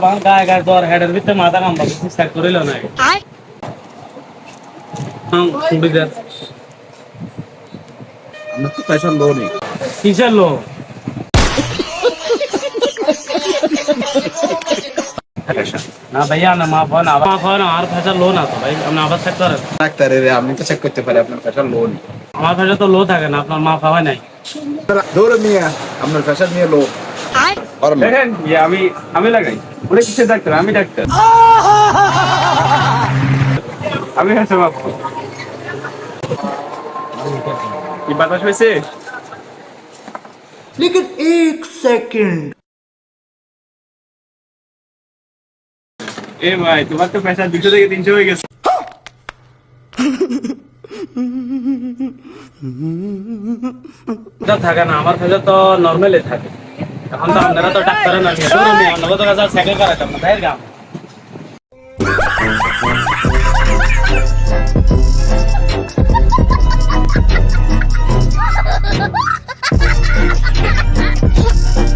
বাং গায় গায় তোর হেডের ভিতরে মাথা কামবা চেষ্টা করিল না হ্যাঁ ছুটি দে আমরা তো পয়সা লো নেই কিসের লো না ভাইয়া না মা ফোন আর পয়সা লো না তো ভাই আপনি আবার চেক করেন ডাক্তারে রে আপনি তো চেক করতে পারে আপনার পয়সা লো নেই আমার পয়সা তো লো থাকে না আপনার মা খাওয়াই নাই দৌড়ে মিয়া আপনার পয়সা নিয়ে লো দেখেন আমি লাগাই ওরে কিসের ডাক্তার আমি ডাক্তার আমি হচ্ছে বাবু কি বাতাস হয়েছে लेकिन एक सेकंड এ ভাই তোমার তো পয়সা 200 থেকে 300 হয়ে গেছে থাকে না আমার পয়সা তো নর্মালি থাকে এখন তো আপনারা তো ডাক্তারে না নিয়ে তো আমি অন্য কথা সাইকেল করাইতাম না তাই